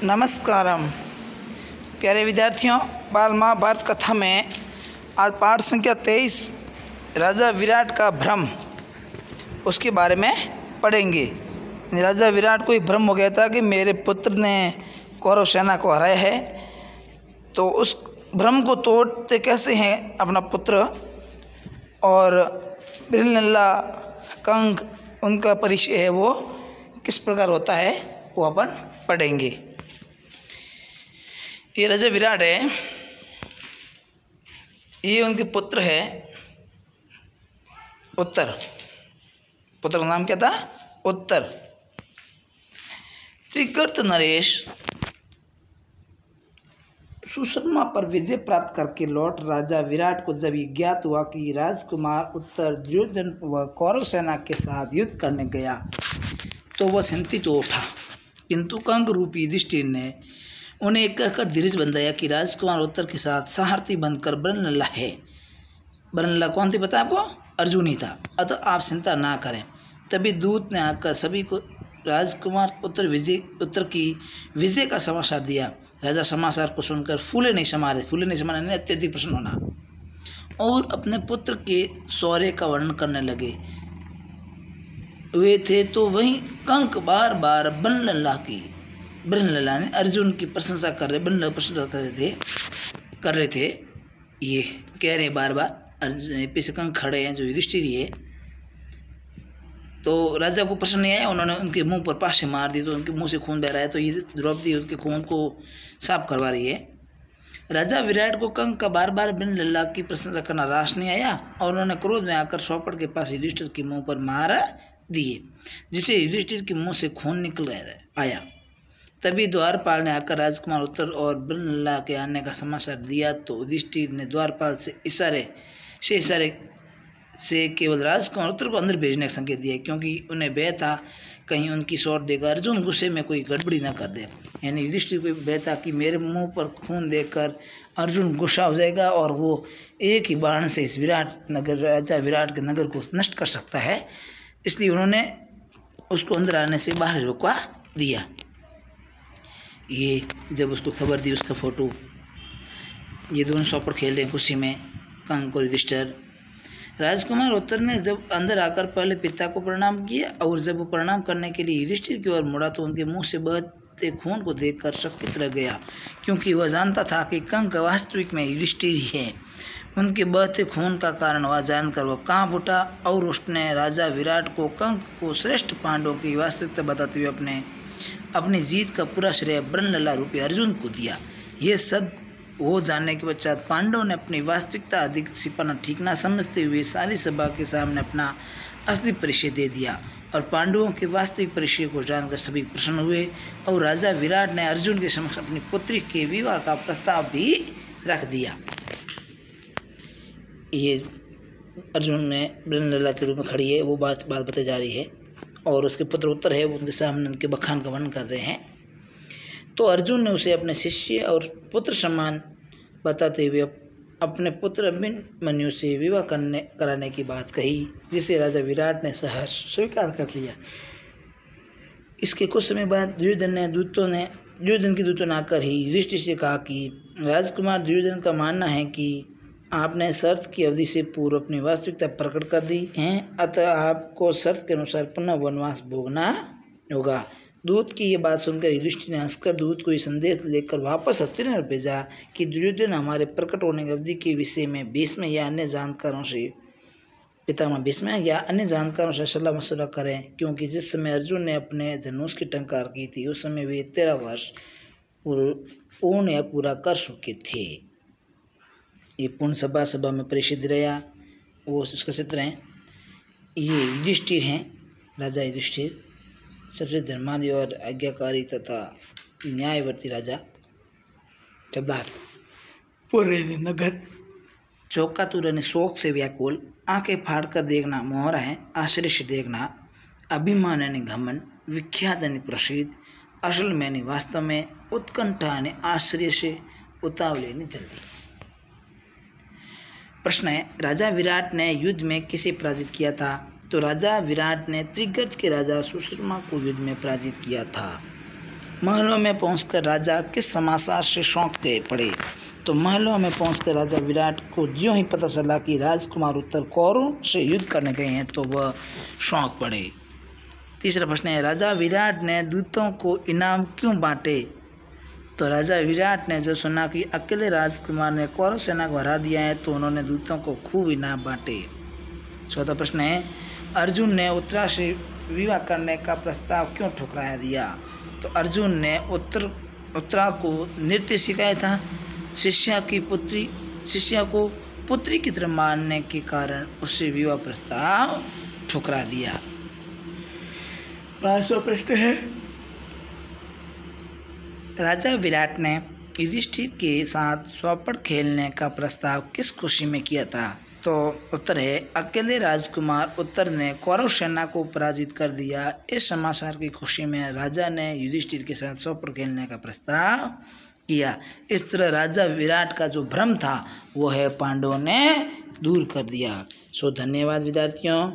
नमस्कारम प्यारे विद्यार्थियों, बाल महाभारत कथा में आज पाठ संख्या 23 राजा विराट का भ्रम उसके बारे में पढ़ेंगे। राजा विराट को एक भ्रम हो गया था कि मेरे पुत्र ने कौरव सेना को हराया है, तो उस भ्रम को तोड़ते कैसे हैं अपना पुत्र और बृहन्नला कंग उनका परिचय है वो किस प्रकार होता है वो अपन पढ़ेंगे। ये राजा विराट है, ये उनके पुत्र है उत्तर। पुत्र का नाम क्या था? उत्तर। त्रिगर्त नरेश सुशर्मा पर विजय प्राप्त करके लौट राजा विराट को जब ये ज्ञात हुआ कि राजकुमार उत्तर दुर्योधन व कौरव सेना के साथ युद्ध करने गया तो वह चिंतित हो उठा, किंतु कंग रूपी युधिष्ठिर ने उन्हें कहकर धीरज बंधाया कि राजकुमार उत्तर के साथ सारथी बनकर बृहन्नला है। बृहन्नला कौन थी पता है आपको? अर्जुन ही था। अतः आप चिंता ना करें। तभी दूत ने आकर सभी को राजकुमार उत्तर की विजय का समाचार दिया। राजा समाचार को सुनकर फूले नहीं समारे अत्यधिक प्रसन्न होना और अपने पुत्र के शौर्य का वर्णन करने लगे हुए थे। तो वहीं कंक बार बार बृहन्नला ने अर्जुन की प्रशंसा कर रहे थे। ये कह रहे बार बार, अर्जुन पीछे कंक खड़े हैं जो युधिष्ठिर है। तो राजा को पसंद नहीं आया, उन्होंने उनके मुंह पर पासे मार दी, तो उनके मुंह से खून बह रहा है। तो ये द्रौपदी उनके खून को साफ करवा रही है। राजा विराट को कंक का बार बार बृहन्नला की प्रशंसा करना रास नहीं आया और उन्होंने क्रोध में आकर चौपड़ के पास युधिष्ठिर के मुंह पर मार दिए, जिससे युधिष्ठिर के मुंह से खून निकल आया। तभी द्वारपाल ने आकर राजकुमार उत्तर और बृहन्नला के आने का समाचार दिया। तो युधिष्ठिर ने द्वारपाल से इशारे से केवल राजकुमार उत्तर को अंदर भेजने का संकेत दिया, क्योंकि उन्हें भय था कहीं उनकी शॉट देकर अर्जुन गुस्से में कोई गड़बड़ी ना कर दे। यानी युधिष्ठिर को भय था कि मेरे मुंह पर खून देखकर अर्जुन गुस्सा हो जाएगा और वो एक ही बाण से इस राजा विराट के नगर को नष्ट कर सकता है, इसलिए उन्होंने उसको अंदर आने से बाहर रोकवा दिया। ये जब उसको खबर दी, उसका फोटो, ये दोनों चौपड़ खेल रहे हैं खुशी में, कंक और युधिष्ठिर। राजकुमार उत्तर ने जब अंदर आकर पहले पिता को प्रणाम किया और जब वो प्रणाम करने के लिए युधिष्ठिर की ओर मुड़ा तो उनके मुंह से बहते खून को देखकर चकित रह गया, क्योंकि वह जानता था कि कंक वास्तविक में युधिष्ठिर ही है। उनके बहते खून का कारण वह जानकर वह कांप उठा और उसने राजा विराट को कंक को श्रेष्ठ पांडवों की वास्तविकता बताते हुए अपनी जीत का पूरा श्रेय बृहन्नला रूपी अर्जुन को दिया। ये सब हो जाने के पश्चात पांडवों ने अपनी वास्तविकता अधिक छिपाना ठीक ना समझते हुए सारी सभा के सामने अपना असली परिचय दे दिया और पांडवों के वास्तविक परिचय को जानकर सभी प्रसन्न हुए। और राजा विराट ने अर्जुन के समक्ष अपनी पुत्री के विवाह का प्रस्ताव भी रख दिया। ये अर्जुन ने बृहन्नला के रूप में खड़ी है, वो बात बताई जा रही है और उसके पुत्र उत्तर है वो उनके सामने उनके बखान का वर्णन कर रहे हैं। तो अर्जुन ने उसे अपने शिष्य और पुत्र समान बताते हुए अपने पुत्र अभिमन्यु से विवाह कराने की बात कही, जिसे राजा विराट ने सहर्ष स्वीकार कर लिया। इसके कुछ समय बाद दुर्योधन के दूतों ने आकर ही युधिष्ठिर से कहा कि राजकुमार दुर्योधन का मानना है कि आपने शर्त की अवधि से पूर्व अपनी वास्तविकता प्रकट कर दी है, अतः आपको शर्त के अनुसार पुनः वनवास भोगना होगा। दूत की ये बात सुनकर युधिष्ठिर ने हंसकर दूत को ये संदेश लेकर वापस हस्तिनापुर भेजा कि दुर्योधन हमारे प्रकट होने की अवधि के विषय में भीष्म या अन्य जानकारों से पितामह भीष्म या अन्य जानकारों से सलाह मशवरा करें, क्योंकि जिस समय अर्जुन ने अपने धनुष की टंकार की थी उस समय वे 13 वर्ष पूर्ण या पूरा कर चुके थे। ये पूर्ण सभा में परिषद रहा, वो उसका चित्र हैं। ये युधिष्ठिर हैं, राजा युधिष्ठिर, सबसे धर्मादि और आज्ञाकारी तथा न्यायवर्ती राजा। शब्दार्थ: पूरे नगर चौकातुर ने शोक से व्याकुल, आंखें फाड़कर देखना मोहरा है, आश्चर्य से देखना, अभिमान यानी घमंड, विख्यात यानी प्रसिद्ध, असल में यानी वास्तव में, उत्कंठा यानी आश्चर्य से, उतावले यानी जल्दी। प्रश्न है, राजा विराट ने युद्ध में किसे पराजित किया था? तो राजा विराट ने त्रिगर्त के राजा सुशर्मा को युद्ध में पराजित किया था। महलों में पहुंचकर राजा किस समाचार से चौंक गए पड़े। तो महलों में पहुंचकर राजा विराट को ज्यों ही पता चला कि राजकुमार उत्तर कौरवों से युद्ध करने गए हैं तो वह चौंक पड़े। तीसरा प्रश्न है, राजा विराट ने दूतों को इनाम क्यों बांटे। तो राजा विराट ने जब सुना कि अकेले राजकुमार ने कौरव सेना को हरा दिया है तो उन्होंने दूतों को खूब इनाम बांटे। चौथा प्रश्न है, अर्जुन ने उत्तरा से विवाह करने का प्रस्ताव क्यों ठुकरा दिया। तो अर्जुन ने उत्तरा को नृत्य सिखाया था। शिष्या को पुत्री की तरह मानने के कारण उससे विवाह प्रस्ताव ठुकरा दिया। 5वां प्रश्न है, राजा विराट ने युधिष्ठिर के साथ चौपड़ खेलने का प्रस्ताव किस खुशी में किया था। तो उत्तर है, अकेले राजकुमार उत्तर ने कौरव सेना को पराजित कर दिया। इस समाचार की खुशी में राजा ने युधिष्ठिर के साथ चौपड़ खेलने का प्रस्ताव किया। इस तरह राजा विराट का जो भ्रम था वो है पांडवों ने दूर कर दिया। धन्यवाद विद्यार्थियों।